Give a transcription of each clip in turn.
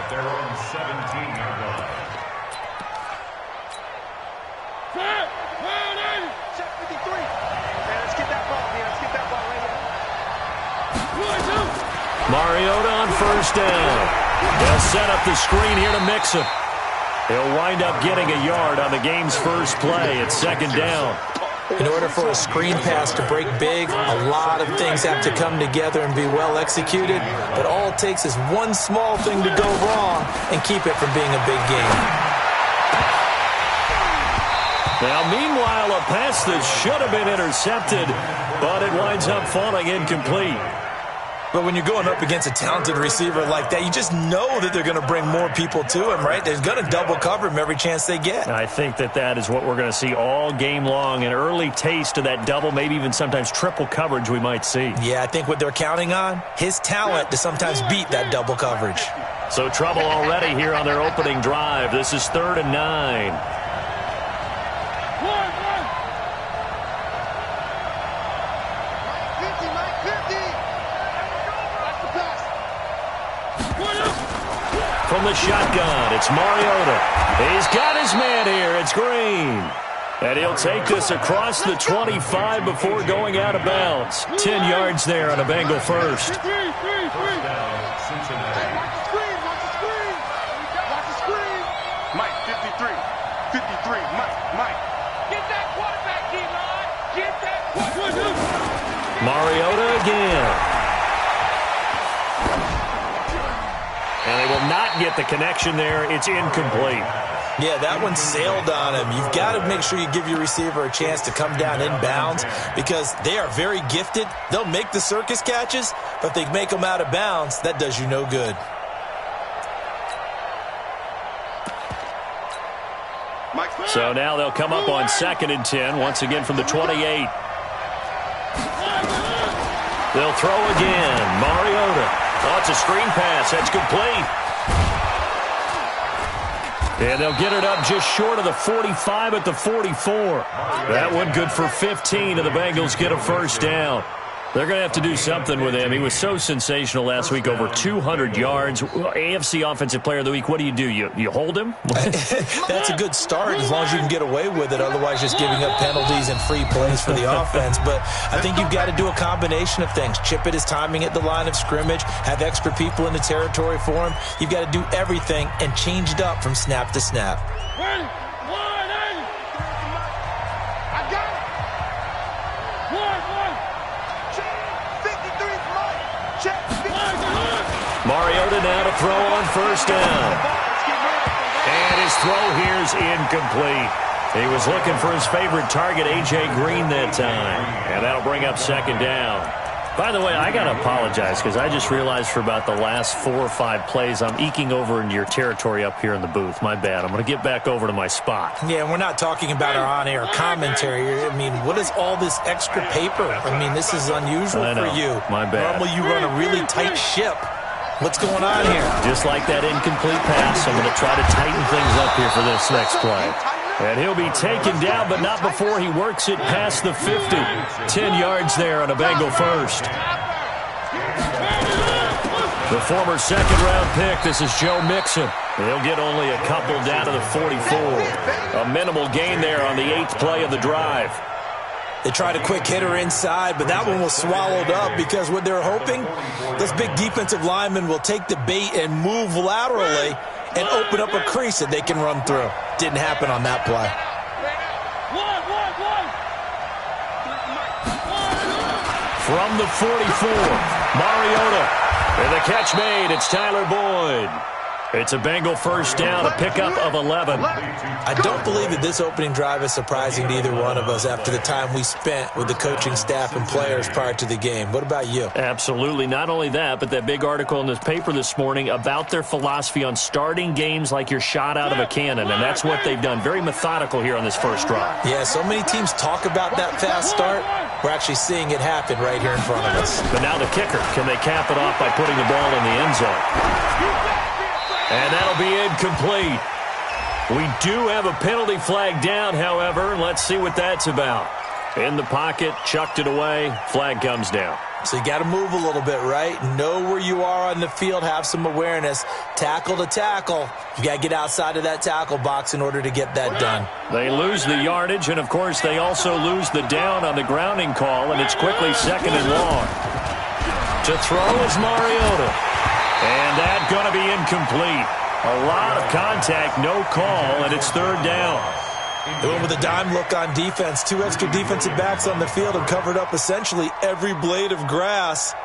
their own 17-yard line. Check 53. Man, let's get that ball, man. Let's get that ball right here. Mariota on first down. They'll set up the screen here to Mixon. He'll wind up getting a yard on the game's first play. It's second down. In order for a screen pass to break big, a lot of things have to come together and be well executed. But all it takes is one small thing to go wrong and keep it from being a big game. Now, meanwhile, a pass that should have been intercepted, but it winds up falling incomplete. But when you're going up against a talented receiver like that, you just know that they're going to bring more people to him, right? They're going to double cover him every chance they get. I think that is what we're going to see all game long, an early taste of that double, maybe even sometimes triple coverage we might see. Yeah, I think what they're counting on, his talent to sometimes beat that double coverage. So trouble already here on their opening drive. This is 3rd and 9. From the shotgun, it's Mariota. He's got his man here. It's Green. And he'll take this across the 25 before going out of bounds. 10 yards there on a Bengal first. Watch the screen. Mike, 53. 53. Mike. Get that quarterback, D-line. Get that quarterback. Mariota again. And they will not get the connection there. It's incomplete. Yeah, that one sailed on him. You've got to make sure you give your receiver a chance to come down inbounds because they are very gifted. They'll make the circus catches, but if they make them out of bounds, that does you no good. So now they'll come up on 2nd and 10, once again from the 28. They'll throw again. Mariota. Oh, it's a screen pass. That's complete. And they'll get it up just short of the 45 at the 44. That one good for 15, and the Bengals get a first down. They're going to have to do something with him. He was so sensational last week, over 200 yards. AFC Offensive Player of the Week, what do? You hold him? That's a good start as long as you can get away with it. Otherwise, just giving up penalties and free plays for the offense. But I think you've got to do a combination of things. Chip it his timing at the line of scrimmage, have extra people in the territory for him. You've got to do everything and change it up from snap to snap. Mariota now to throw on first down. And his throw here is incomplete. He was looking for his favorite target, A.J. Green, that time. And that'll bring up 2nd down. By the way, I got to apologize because I just realized for about the last 4 or 5 plays I'm eking over into your territory up here in the booth. My bad. I'm going to get back over to my spot. Yeah, we're not talking about our on-air commentary. I mean, what is all this extra paper? I mean, this is unusual for you. My bad. Normally you run a really tight ship. What's going on here? Just like that incomplete pass, I'm going to try to tighten things up here for this next play. And he'll be taken down, but not before he works it past the 50. 10 yards there on a Bengal first. The former second-round pick, this is Joe Mixon. He'll get only a couple down to the 44. A minimal gain there on the 8th play of the drive. They tried a quick hitter inside, but that one was swallowed up because what they're hoping, this big defensive lineman will take the bait and move laterally and open up a crease that they can run through. Didn't happen on that play. From the 44, Mariota. And the catch made, it's Tyler Boyd. It's a Bengal first down, a pickup of 11. I don't believe that this opening drive is surprising to either one of us after the time we spent with the coaching staff and players prior to the game. What about you? Absolutely. Not only that, but that big article in this paper this morning about their philosophy on starting games like you're shot out of a cannon, and that's what they've done. Very methodical here on this first drive. Yeah, so many teams talk about that fast start. We're actually seeing it happen right here in front of us. But now the kicker. Can they cap it off by putting the ball in the end zone? And that'll be incomplete. We do have a penalty flag down, however. Let's see what that's about. In the pocket, chucked it away, flag comes down. So you got to move a little bit, right? Know where you are on the field, have some awareness. Tackle to tackle. You got to get outside of that tackle box in order to get that done. They lose the yardage, and, of course, they also lose the down on the grounding call, and it's quickly 2nd and long. To throw is Mariota. And that's going to be incomplete. A lot of contact, no call, and it's 3rd down. They went with a dime look on defense. 2 extra defensive backs on the field and covered up essentially every blade of grass.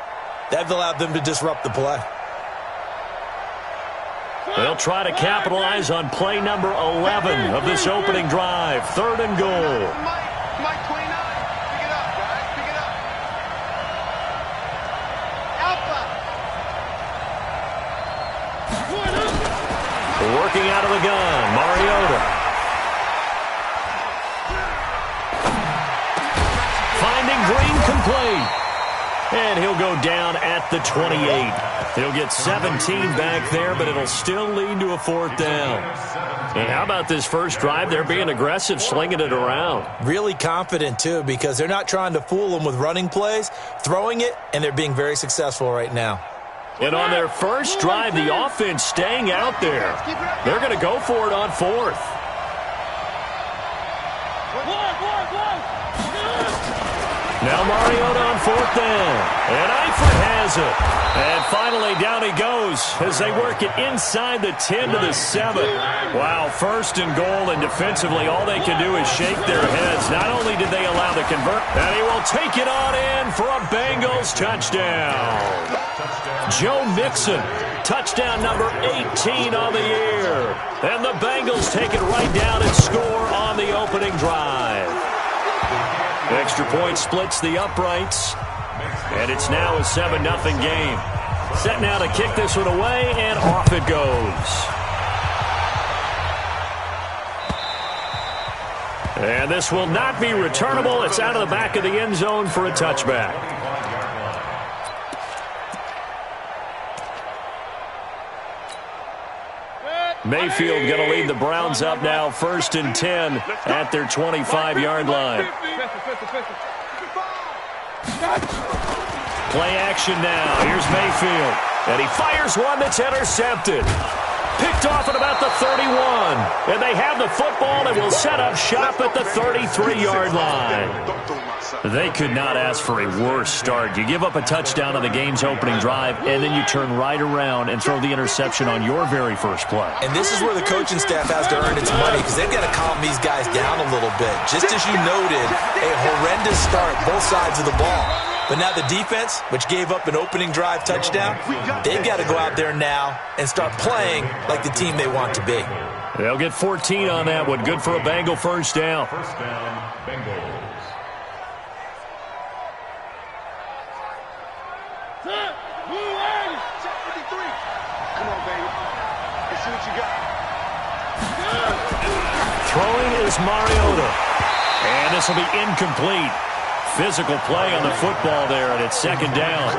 That allowed them to disrupt the play. They'll try to capitalize on play number 11 of this opening drive. 3rd and goal. Mike 29. Pick it up, guys. Pick it up. Alpha. Working out of the gun, Mariota. Finding Green complete. And he'll go down at the 28. He'll get 17 back there, but it'll still lead to a 4th down. And how about this first drive? They're being aggressive, slinging it around. Really confident, too, because they're not trying to fool them with running plays, throwing it, and they're being very successful right now. And on their first drive, the offense staying out there. They're going to go for it on 4th. Now Mariota on 4th down. And Eifert has it. And finally down he goes as they work it inside the 10 to the 7. Wow, 1st and goal, and defensively all they can do is shake their heads. Not only did they allow the convert, and he will take it on in for a Bengals touchdown. Joe Mixon, touchdown number 18 on the year. And the Bengals take it right down and score on the opening drive. Extra point splits the uprights, and it's now a 7-0 game. Set now to kick this one away, and off it goes. And this will not be returnable. It's out of the back of the end zone for a touchback. Mayfield going to lead the Browns up now, 1st and 10 at their 25-yard line. Play action now. Here's Mayfield. And he fires one that's intercepted. Picked off at about the 31. And they have the football and will set up shop at the 33-yard line. They could not ask for a worse start. You give up a touchdown on the game's opening drive, and then you turn right around and throw the interception on your very first play. And this is where the coaching staff has to earn its money, because they've got to calm these guys down a little bit. Just as you noted, a horrendous start, both sides of the ball. But now the defense, which gave up an opening drive touchdown, they've got to go out there now and start playing like the team they want to be. They'll get 14 on that one. Good for a Bengal first down. First down, Bengals. Come on, baby. Let's see what you got. Throwing is Mariota. And this will be incomplete. Physical play on the football there, and it's 2nd down.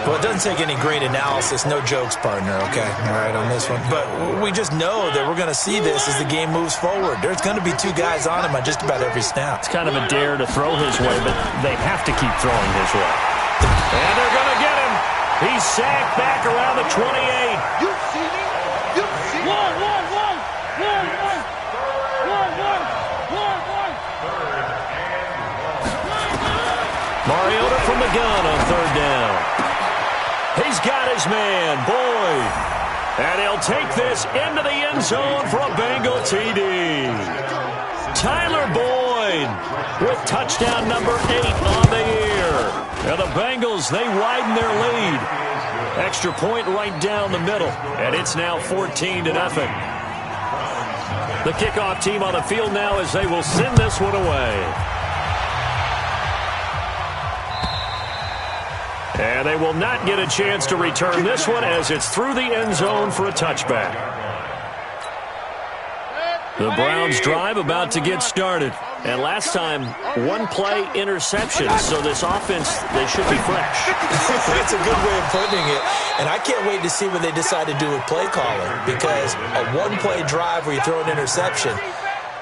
Well, it doesn't take any great analysis. No jokes, partner, okay? All right, on this one. But we just know that we're going to see this as the game moves forward. There's going to be 2 guys on him on just about every snap. It's kind of a dare to throw his way, but they have to keep throwing his way. And they're going to get him. He's sacked back around the 28. You see me? You see me? Mariota from the gun on 3rd down. He's got his man, Boyd. And he'll take this into the end zone for a Bengal TD. Tyler Boyd with touchdown number 8 on the year. And the Bengals, they widen their lead. Extra point right down the middle. And it's now 14-0. The kickoff team on the field now as they will send this one away. And they will not get a chance to return this one as it's through the end zone for a touchback. The Browns drive about to get started. And last time, 1-play interception. So this offense, they should be fresh. That's a good way of putting it. And I can't wait to see what they decide to do with play calling. Because a 1-play drive where you throw an interception,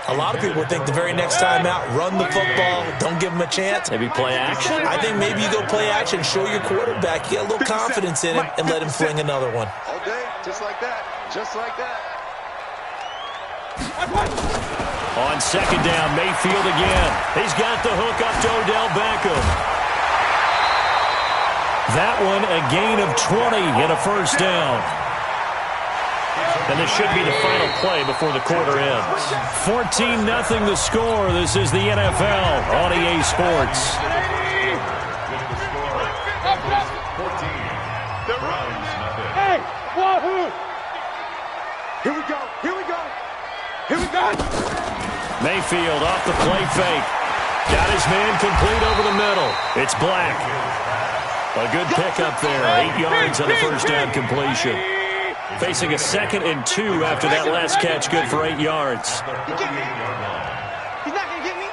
A lot of people think the very next time out, run the football, don't give him a chance. Maybe play action? I think maybe you go play action, show your quarterback, get a little confidence in him, and let him fling another one. All day, just like that, just like that. On second down, Mayfield again. He's got the hook up to Odell Beckham. That one a gain of 20 and a first down. And this should be the final play before the quarter ends. 14-0 the score. This is the NFL on EA Sports. Hey, wahoo! Here we go, here we go, here we go! Mayfield off the play fake. Got his man complete over the middle. It's Black. A good pickup there. 8 yards on the first down completion. Facing a 2nd and 2 after that last catch, good for 8 yards. He's not going to get me.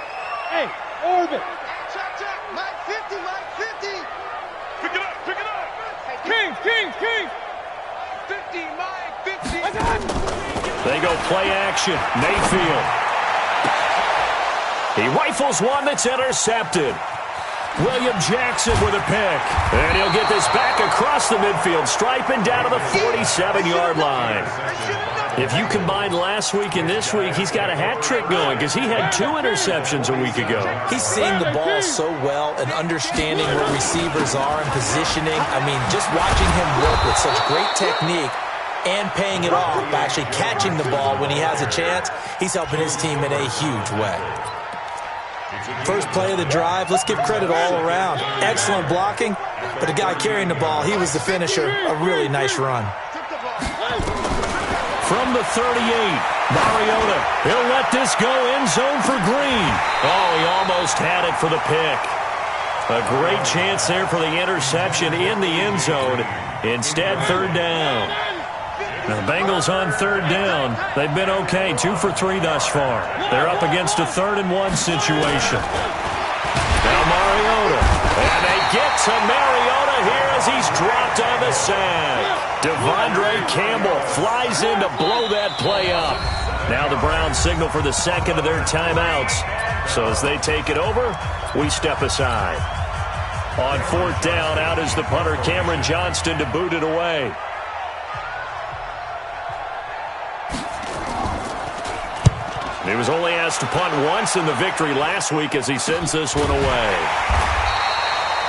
Hey, orbit. Mike 50, Mike 50. Pick it up, pick it up. Kings. 50, Mike 50. They go play action. Mayfield. He rifles one that's intercepted. William Jackson with a pick. And he'll get this back across the midfield stripe and down to the 47-yard line. If you combine last week and this week, he's got a hat trick going because he had 2 interceptions a week ago. He's seeing the ball so well and understanding where receivers are and positioning. I mean, just watching him work with such great technique and paying it off by actually catching the ball when he has a chance, he's helping his team in a huge way. First play of the drive, let's give credit all around. Excellent blocking, but the guy carrying the ball, he was the finisher. A really nice run. From the 38, Mariota. He'll let this go end zone for Green. Oh, he almost had it for the pick. A great chance there for the interception in the end zone. Instead, third down. Now, the Bengals on third down. They've been okay, 2 for 3 thus far. They're up against a 3rd and 1 situation. Now Mariota. And they get to Mariota here as he's dropped on the sack. Devondre Campbell flies in to blow that play up. Now the Browns signal for the second of their timeouts. So as they take it over, we step aside. On 4th down, out is the punter Cameron Johnston to boot it away. He was only asked to punt once in the victory last week as he sends this one away.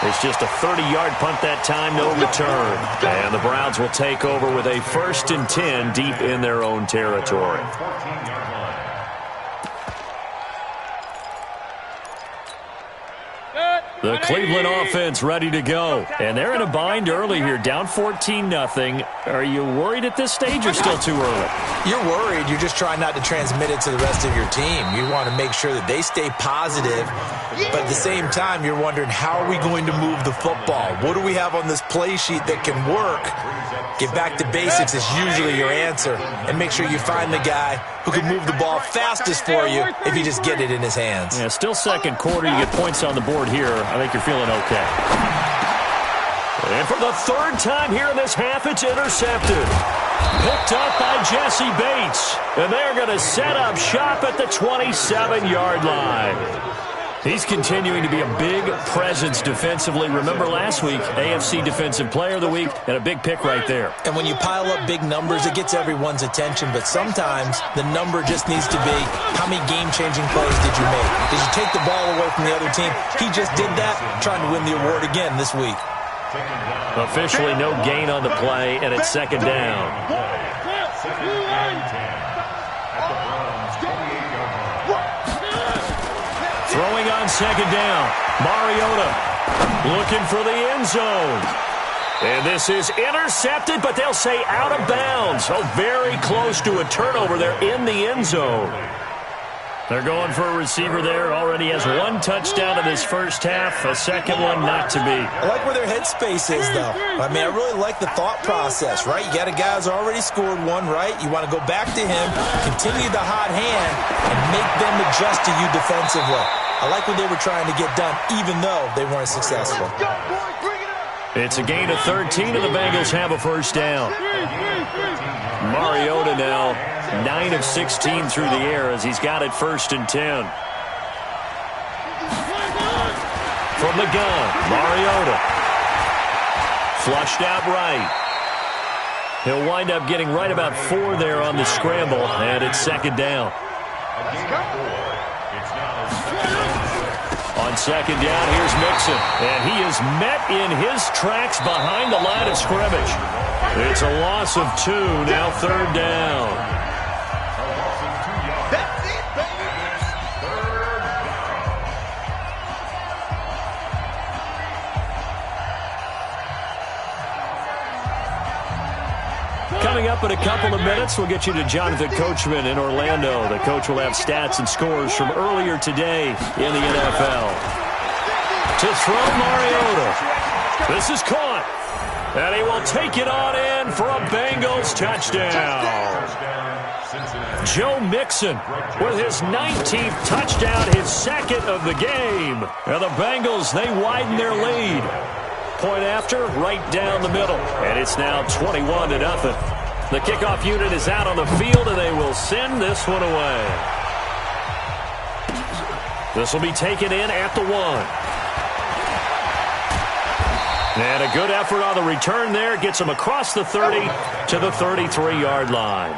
It's just a 30-yard punt that time, no return. And the Browns will take over with a 1st and 10 deep in their own territory. The Cleveland offense ready to go. And they're in a bind early here, down 14-0. Are you worried at this stage or still too early? You're worried. You're just trying not to transmit it to the rest of your team. You want to make sure that they stay positive. But at the same time, you're wondering, how are we going to move the football? What do we have on this play sheet that can work? Get back to basics is usually your answer. And make sure you find the guy who can move the ball fastest for you if you just get it in his hands. Yeah, still second quarter. You get points on the board here. I think you're feeling okay. And for the 3rd time here in this half, it's intercepted. Picked up by Jesse Bates. And they're going to set up shop at the 27-yard line. He's continuing to be a big presence defensively. Remember last week, AFC Defensive Player of the Week, and a big pick right there. And when you pile up big numbers, it gets everyone's attention. But sometimes the number just needs to be, how many game-changing plays did you make? Did you take the ball away from the other team? He just did that, trying to win the award again this week. Officially no gain on the play, and it's 2nd down. Throwing on 2nd down. Mariota looking for the end zone. And this is intercepted, but they'll say out of bounds. Oh, very close to a turnover there in the end zone. They're going for a receiver there. Already has 1 touchdown in this first half. A second one not to be. I like where their headspace is, though. I mean, I really like the thought process, right? You got a guy who's already scored 1, right? You want to go back to him, continue the hot hand, and make them adjust to you defensively. I like what they were trying to get done, even though they weren't successful. It's a gain of 13, and the Bengals have a first down. Mariota now 9 of 16 through the air as he's got it 1st and 10. From the gun, Mariota. Flushed out right. He'll wind up getting right about 4 there on the scramble, and it's 2nd down. On 2nd down, here's Mixon, and he is met in his tracks behind the line of scrimmage. It's a loss of 2, now 3rd down. Coming up in a couple of minutes, we'll get you to Jonathan Coachman in Orlando. The coach will have stats and scores from earlier today in the NFL. To throw Mariota. This is caught. And he will take it on in for a Bengals touchdown. Joe Mixon with his 19th touchdown, his 2nd of the game. And the Bengals, they widen their lead. Point after, right down the middle. And it's now 21-0. The kickoff unit is out on the field, and they will send this one away. This will be taken in at the 1. And a good effort on the return there. Gets him across the 30 to the 33-yard line.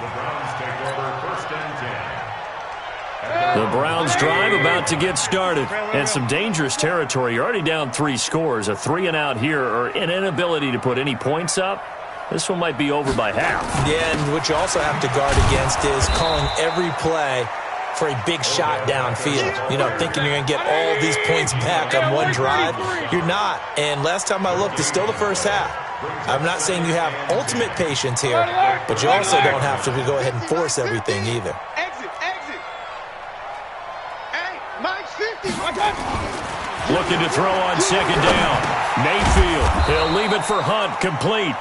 The Browns drive about to get started. And some dangerous territory. You're already down 3 scores. A 3-and-out here, or an inability to put any points up. This one might be over by half. Yeah, and what you also have to guard against is calling every play for a big shot downfield. You know, thinking you're going to get all these points back on one drive. You're not. And last time I looked, it's still the first half. I'm not saying you have ultimate patience here, but you also don't have to go ahead and force everything either. Looking to throw on 2nd down. Mayfield. He'll leave it for Hunt. Complete.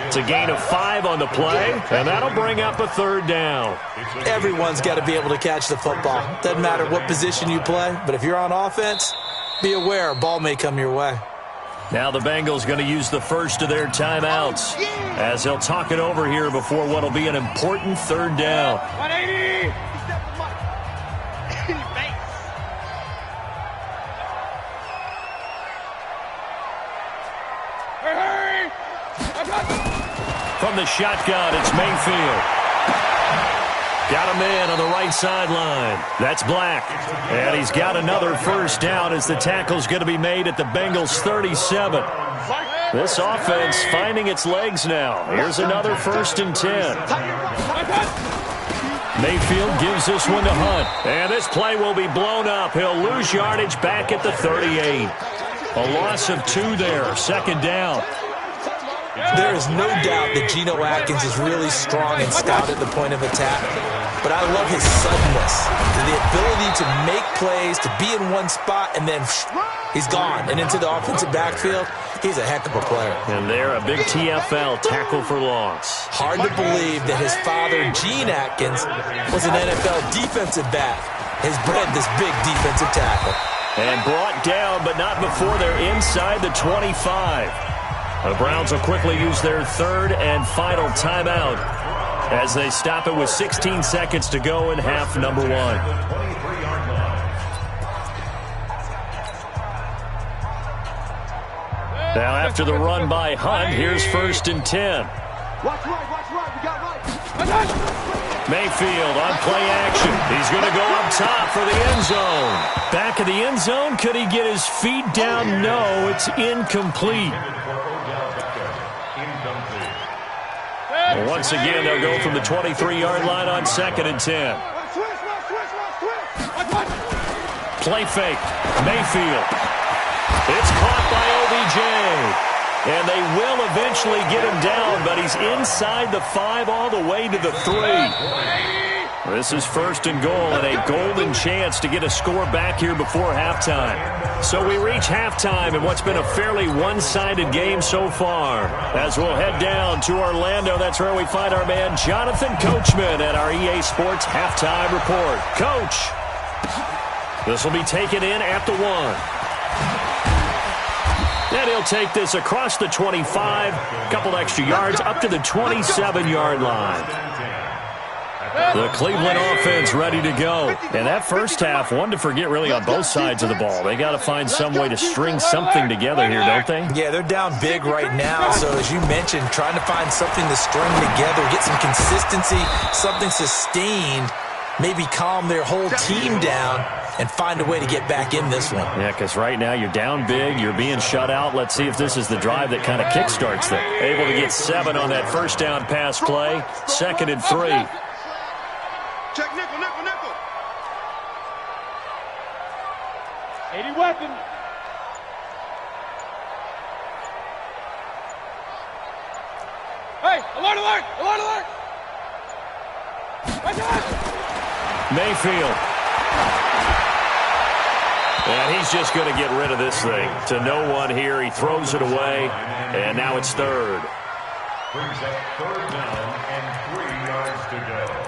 It's a gain of 5 on the play, and that'll bring up a 3rd down. Everyone's got to be able to catch the football. Doesn't matter what position you play, but if you're on offense, be aware a ball may come your way. Now the Bengals going to use the first of their timeouts as they'll talk it over here before what will be an important 3rd down. 180! From the shotgun, it's Mayfield. Got a man on the right sideline. That's Black. And he's got another 1st down as the tackle's going to be made at the Bengals' 37. This offense finding its legs now. Here's another 1st and 10. Mayfield gives this one to Hunt. And this play will be blown up. He'll lose yardage back at the 38. A loss of 2 there. 2nd down. There is no doubt that Geno Atkins is really strong and stout at the point of attack. But I love his suddenness, the ability to make plays, to be in one spot, and then he's gone. And into the offensive backfield, he's a heck of a player. And there, a big TFL, tackle for loss. Hard to believe that his father, Gene Atkins, was an NFL defensive back. Has bred this big defensive tackle. And brought down, but not before they're inside the 25. The Browns will quickly use their 3rd and final timeout as they stop it with 16 seconds to go in half number 1. Now after the run by Hunt, here's 1st and 10. Watch right, we got right. Mayfield on play action. He's going to go up top for the end zone. Back of the end zone, could he get his feet down? No, it's incomplete. Once again, they'll go from the 23-yard line on 2nd and 10. Play fake. Mayfield. It's caught by OBJ. And they will eventually get him down, but he's inside the 5 all the way to the 3. This is 1st and goal and a golden chance to get a score back here before halftime. So we reach halftime in what's been a fairly one-sided game so far. As we'll head down to Orlando, that's where we find our man Jonathan Coachman at our EA Sports Halftime Report. Coach, this will be taken in at the 1. And he'll take this across the 25, a couple extra yards, up to the 27-yard line. The Cleveland offense ready to go. And that first half, one to forget really on both sides of the ball. They got to find some way to string something together here, don't they? Yeah, they're down big right now. So as you mentioned, trying to find something to string together, get some consistency, something sustained, maybe calm their whole team down and find a way to get back in this one. Yeah, because right now you're down big, you're being shut out. Let's see if this is the drive that kind of kickstarts them. Able to get 7 on that first down pass play. 2nd and 3. Check nickel, nickel, nickel. 80 weapon. Hey, alert, alert, alert, alert. Right there. Mayfield. And he's just going to get rid of this thing. To no one here. He throws it away. And now it's 3rd. Brings up 3rd down and 3 yards to go.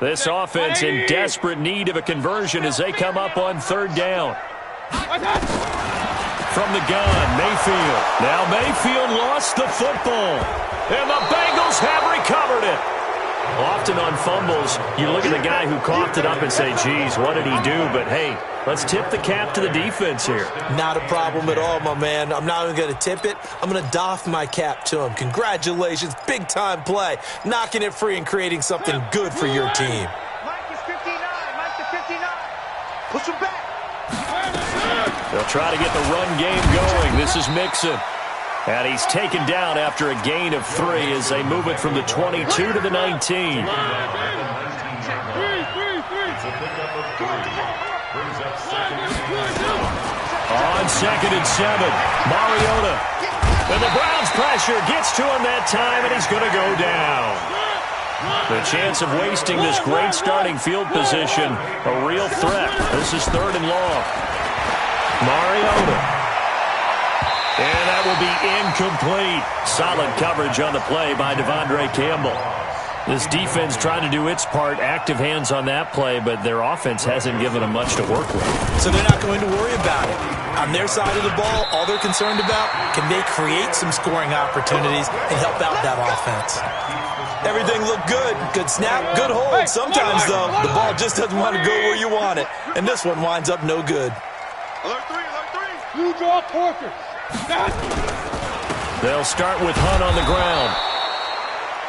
This offense in desperate need of a conversion as they come up on 3rd down. From the gun, Mayfield. Now Mayfield lost the football. And the Bengals have recovered it. Often on fumbles, you look at the guy who coughed it up and say, geez, what did he do? But, hey, let's tip the cap to the defense here. Not a problem at all, my man. I'm not even going to tip it. I'm going to doff my cap to him. Congratulations. Big-time play. Knocking it free and creating something good for your team. Mike is 59. Mike is 59. Push him back. They'll try to get the run game going. This is Mixon. And he's taken down after a gain of 3 as they move it from the 22 to the 19. On 2nd and 7, Mariota. And the Browns pressure gets to him that time, and he's going to go down. The chance of wasting this great starting field position, a real threat. This is 3rd and long. Mariota. And that will be incomplete. Solid coverage on the play by Devondre Campbell. This defense trying to do its part, active hands on that play, but their offense hasn't given them much to work with. So they're not going to worry about it. On their side of the ball, all they're concerned about, can they create some scoring opportunities and help out that offense? Everything looked good. Good snap, good hold. Sometimes, though, the ball just doesn't want to go where you want it. And this one winds up no good. Alert 3, alert 3. You draw quarters. They'll start with Hunt on the ground.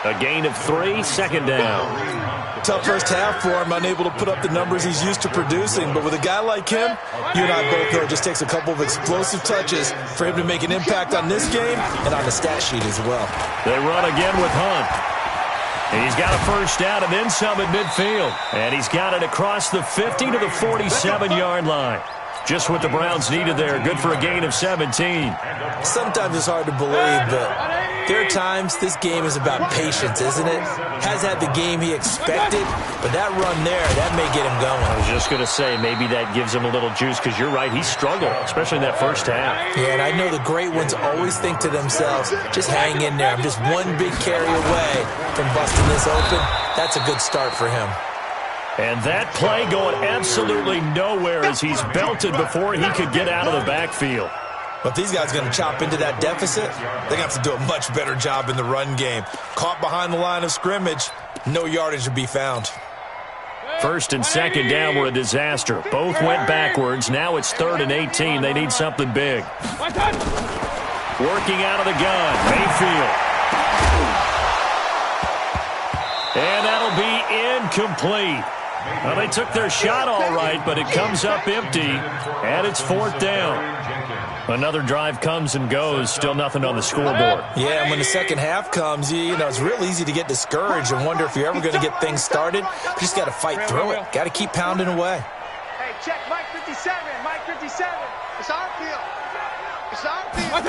A gain of 3, 2nd down. Tough first half for him, unable to put up the numbers he's used to producing. But with a guy like him, you and I both know it just takes a couple of explosive touches for him to make an impact on this game and on the stat sheet as well. They run again with Hunt. And he's got a first down and then some at midfield. And he's got it across the 50 to the 47-yard line. Just what the Browns needed there. Good for a gain of 17. Sometimes it's hard to believe, but there are times this game is about patience, isn't it? Has had the game he expected, but that run there, that may get him going. I was just going to say, maybe that gives him a little juice, because you're right, he struggled, especially in that first half. Yeah, and I know the great ones always think to themselves, just hang in there. I'm just one big carry away from busting this open. That's a good start for him. And that play going absolutely nowhere as he's belted before he could get out of the backfield. But these guys are going to chop into that deficit. They're going to have to do a much better job in the run game. Caught behind the line of scrimmage, no yardage to be found. 1st and 2nd down were a disaster. Both went backwards. Now it's 3rd and 18. They need something big. Working out of the gun, Mayfield. And that'll be incomplete. Well, they took their shot all right, but it comes up empty, and it's 4th down. Another drive comes and goes, still nothing on the scoreboard. Yeah, and when the second half comes, you know, it's real easy to get discouraged and wonder if you're ever going to get things started. You just got to fight through it. Got to keep pounding away. Hey, check Mike 57, Mike 57. It's our field. It's our field.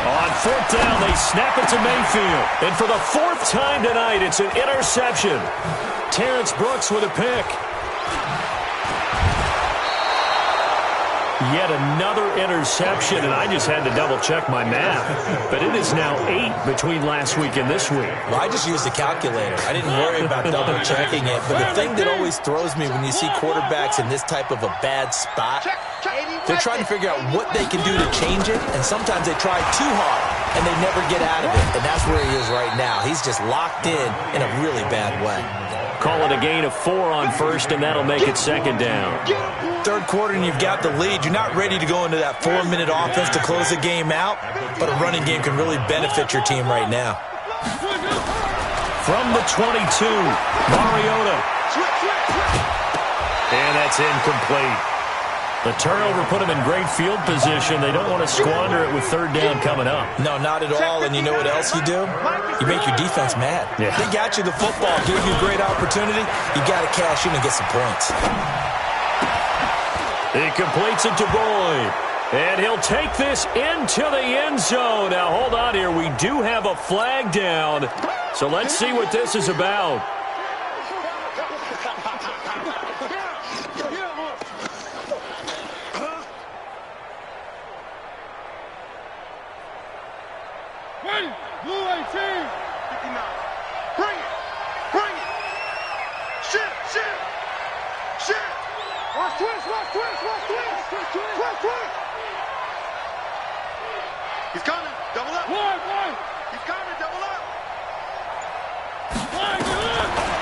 On 4th down, they snap it to Mayfield. And for the 4th time tonight, it's an interception. Terrence Brooks with a pick. Yet another interception, and I just had to double-check my math. But it is now 8 between last week and this week. Well, I just used a calculator. I didn't worry about double-checking it. But the thing that always throws me when you see quarterbacks in this type of a bad spot, they're trying to figure out what they can do to change it, and sometimes they try too hard, and they never get out of it. And that's where he is right now. He's just locked in a really bad way. Call it a gain of 4 on first, and that'll make it second down. Third quarter, and you've got the lead. You're not ready to go into that 4-minute offense to close the game out, but a running game can really benefit your team right now. From the 22, Mariota. And that's incomplete. The turnover put them in great field position. They don't want to squander it with third down coming up. No, not at all. And you know what else you do? You make your defense mad. Yeah. They got you the football, gave you a great opportunity. You got to cash in and get some points. He completes it to Boyd. And he'll take this into the end zone. Now, hold on here. We do have a flag down. So let's see what this is about. Blue 18. 59. Bring it. Bring it. Shit. Watch twist. He's coming. Double up. One. He's coming. Double up.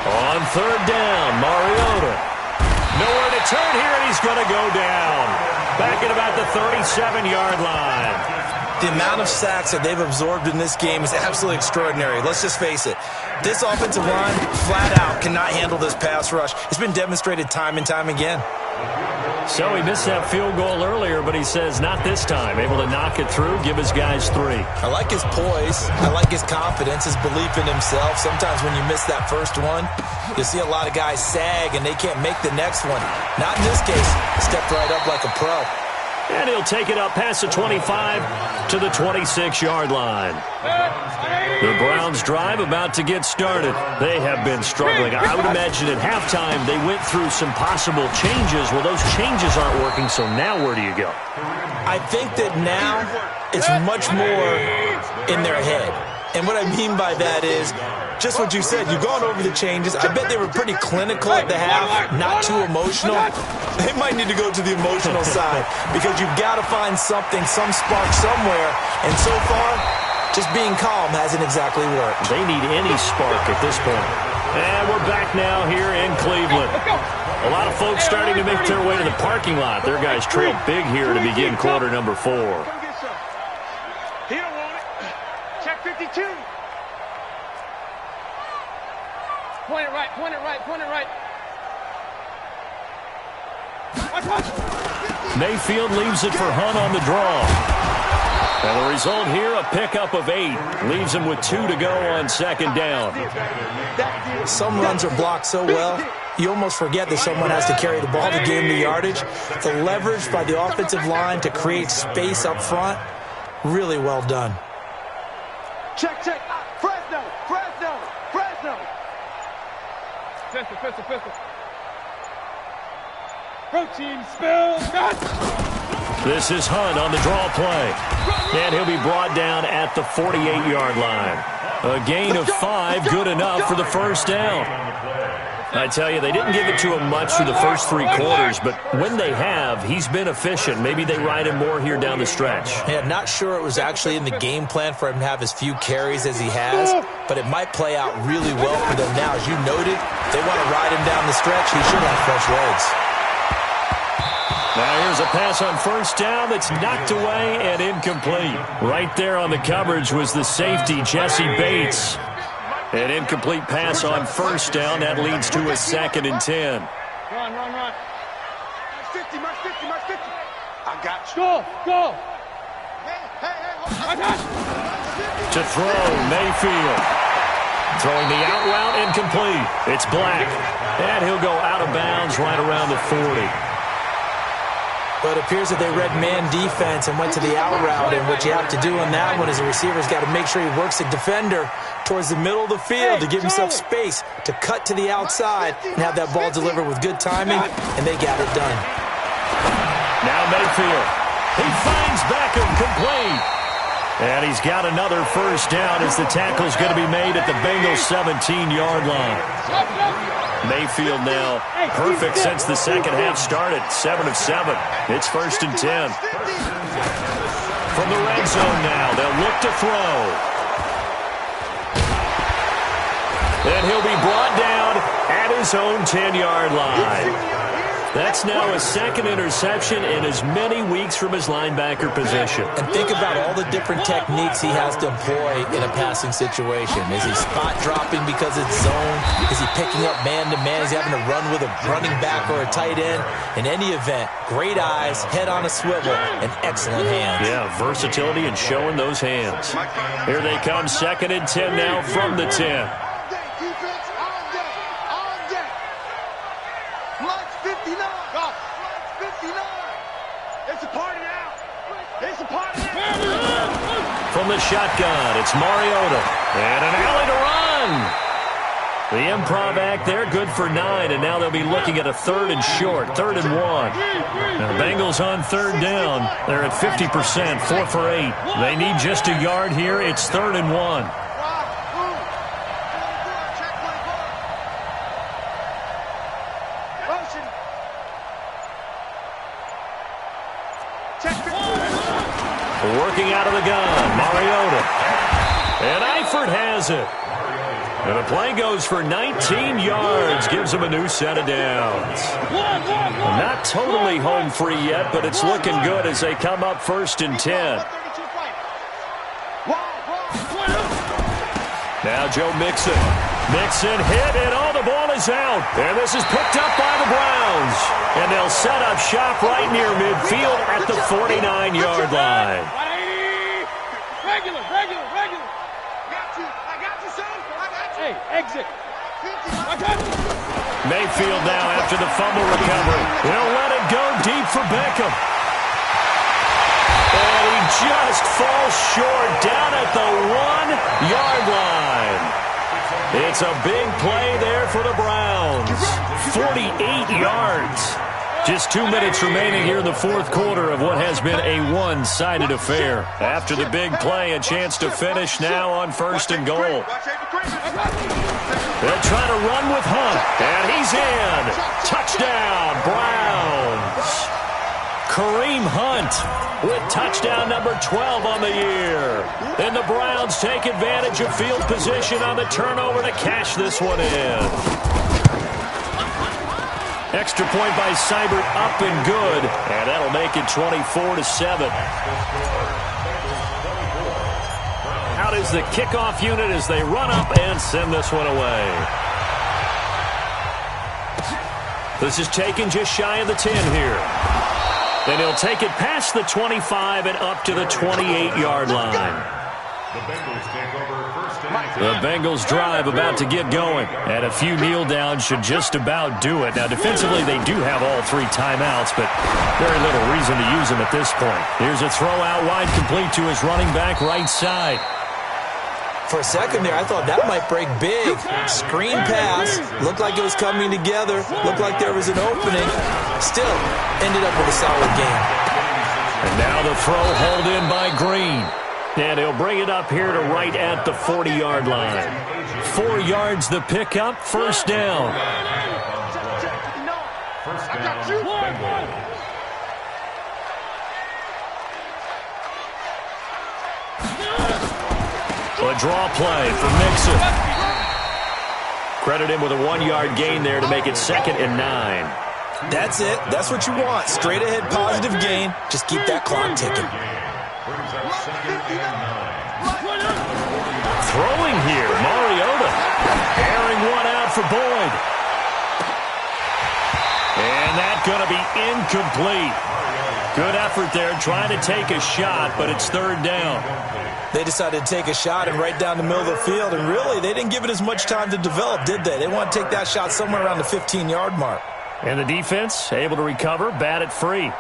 On third down, Mariota. Nowhere to turn here, and he's going to go down. Back at about the 37-yard line. The amount of sacks that they've absorbed in this game is absolutely extraordinary. Let's just face it. This offensive line, flat out, cannot handle this pass rush. It's been demonstrated time and time again. So he missed that field goal earlier, but he says not this time. Able to knock it through, give his guys 3. I like his poise. I like his confidence, his belief in himself. Sometimes when you miss that first one, you see a lot of guys sag and they can't make the next one. Not in this case. Stepped right up like a pro. And he'll take it up past the 25 to the 26-yard line. The Browns' drive about to get started. They have been struggling. I would imagine at halftime they went through some possible changes. Well, those changes aren't working, so now where do you go? I think that now it's much more in their head. And what I mean by that is just what you said. You've gone over the changes. I bet they were pretty clinical at the half, not too emotional. They might need to go to the emotional side because you've got to find something, some spark somewhere. And so far, just being calm hasn't exactly worked. They need any spark at this point. And we're back now here in Cleveland. A lot of folks starting to make their way to the parking lot. Their guys trailed big here to begin quarter number 4. He don't want it. Check 52. Point it right. Mayfield leaves it for Hunt on the draw. And the result here, a pickup of 8. Leaves him with 2 to go on second down. Some runs are blocked so well, you almost forget that someone has to carry the ball to gain the yardage. The leverage by the offensive line to create space up front, really well done. Check. Fresno. Pistol. Protein spill. This is Hunt on the draw play. And he'll be brought down at the 48-yard line. A gain of 5, good enough for the first down. I tell you, they didn't give it to him much through the first 3 quarters, but when they have, he's been efficient. Maybe they ride him more here down the stretch. Yeah, not sure it was actually in the game plan for him to have as few carries as he has, but it might play out really well for them now. As you noted, if they want to ride him down the stretch, he should have fresh legs. Now here's a pass on first down that's knocked away and incomplete. Right there on the coverage was the safety, Jesse Bates. An incomplete pass on first down. That leads to a 2nd and 10. Run. 50. I got you. Go. Hey. To throw, Mayfield. Throwing the out route, incomplete. It's Black. And he'll go out of bounds right around the 40. But it appears that they read man defense and went to the out route. And what you have to do on that one is the receiver's got to make sure he works the defender towards the middle of the field to give himself space to cut to the outside and have that ball delivered with good timing, and they got it done. Now Mayfield. He finds Beckham complete. And he's got another first down as the tackle's going to be made at the Bengals 17-yard line. Mayfield now perfect since the second half started. 7 of 7. It's 1st and 10. From the red zone now, they'll look to throw. And he'll be brought down at his own 10-yard line. That's now his second interception in as many weeks from his linebacker position. And think about all the different techniques he has to employ in a passing situation. Is he spot dropping because it's zone? Is he picking up man-to-man? Is he having to run with a running back or a tight end? In any event, great eyes, head on a swivel, and excellent hands. Yeah, versatility and showing those hands. Here they come, 2nd and 10 now from the 10. From the shotgun, it's Mariota. And an alley to run. The improv act there, good for 9, and now they'll be looking at a 3rd and short, 3rd and 1. Now the Bengals on 3rd down. They're at 50%, 4 for 8. They need just a yard here. It's 3rd and 1. Working out of the gun, Mariota. And Eifert has it. And the play goes for 19 yards, gives him a new set of downs. Not totally home free yet, but it's looking good as they come up 1st and 10. Now Joe Mixon. Mixon hit, and the ball is out. And this is picked up by the Browns. And they'll set up shop right near midfield at the 49-yard line. Regular. I got you, son. Hey, exit. Mayfield now after the fumble recovery. They'll let it go deep for Beckham. And he just falls short down at the 1-yard line. It's a big play there for the Browns. 48 yards. Just 2 minutes remaining here in the 4th quarter of what has been a one-sided affair. After the big play, a chance to finish now on 1st and goal. They'll try to run with Hunt, and he's in. Touchdown, Browns. Kareem Hunt with touchdown number 12 on the year. And the Browns take advantage of field position on the turnover to cash this one in. Extra point by Seibert, up and good. And that'll make it 24-7. Out is the kickoff unit as they run up and send this one away. This is taken just shy of the 10 here. Then he'll take it past the 25 and up to the 28-yard line. The Bengals drive about to get going. And a few kneel downs should just about do it. Now, defensively, they do have all 3 timeouts, but very little reason to use them at this point. Here's a throw out wide, complete to his running back right side. For a second there, I thought that might break big. Screen pass. Looked like it was coming together. Looked like there was an opening. Still, ended up with a solid game. And now the throw hauled in by Green. And he'll bring it up here to right at the 40-yard line. 4 yards the pickup, 1st down. A draw play for Mixon. Credit him with a 1-yard gain there to make it 2nd and 9. That's it. That's what you want. Straight ahead positive gain. Just keep that clock ticking. Throwing here, Mariota. Airing one out for Boyd. And that's going to be incomplete. Good effort there trying to take a shot, but it's 3rd down. They decided to take a shot and right down the middle of the field, and really, they didn't give it as much time to develop, did they? They want to take that shot somewhere around the 15-yard mark. And the defense able to recover, bat it free.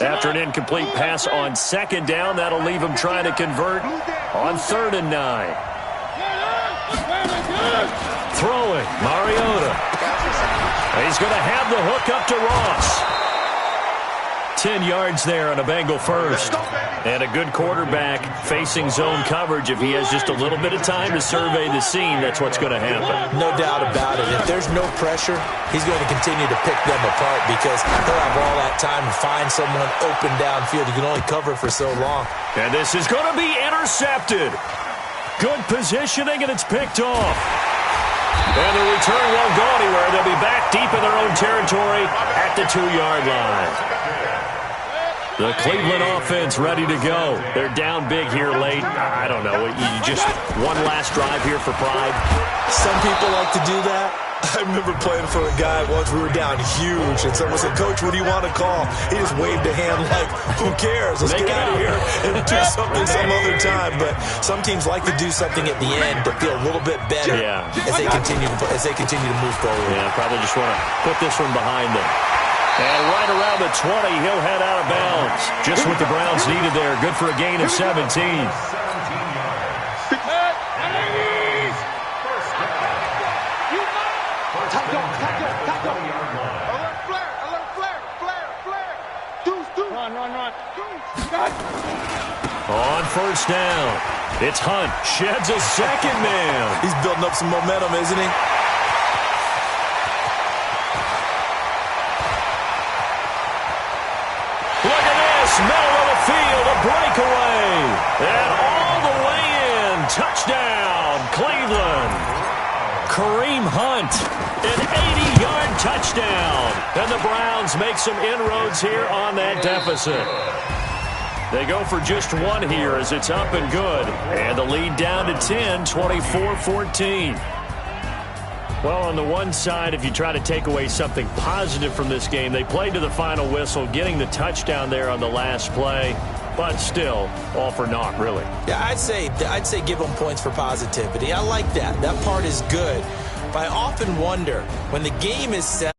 After an incomplete pass on 2nd down, that'll leave him trying to convert on 3rd and 9. throwing. Mariota. He's going to have the hook up to Ross. 10 yards there on a Bengal first. And a good quarterback facing zone coverage. If he has just a little bit of time to survey the scene, that's what's going to happen. No doubt about it. If there's no pressure, he's going to continue to pick them apart because he'll have all that time to find someone open downfield. You can only cover for so long. And this is going to be intercepted. Good positioning, and it's picked off. And the return won't go anywhere. They'll be back deep in their own territory at the 2-yard line. The Cleveland offense ready to go. They're down big here late. I don't know. You just one last drive here for pride. Some people like to do that. I remember playing for a guy once. We were down huge, and someone said, "Coach, what do you want to call?" He just waved a hand like, "Who cares? Let's get out of here and do something some other time." But some teams like to do something at the end to feel a little bit better as they continue to move forward. Yeah, probably just want to put this one behind them. And right around the 20, he'll head out of bounds. Just what the Browns needed there. Good for a gain of 17. On first down, it's Hunt. Sheds a second man. He's building up some momentum, isn't he? Look at this, middle of the field, a breakaway. And all the way in, touchdown, Cleveland. Kareem Hunt, an 80-yard touchdown. And the Browns make some inroads here on that deficit. They go for just one here as it's up and good. And the lead down to 10, 24-14. Well, on the one side, if you try to take away something positive from this game, they played to the final whistle, getting the touchdown there on the last play. But still, all for naught, really. Yeah, I'd say give them points for positivity. I like that. That part is good. But I often wonder, when the game is set,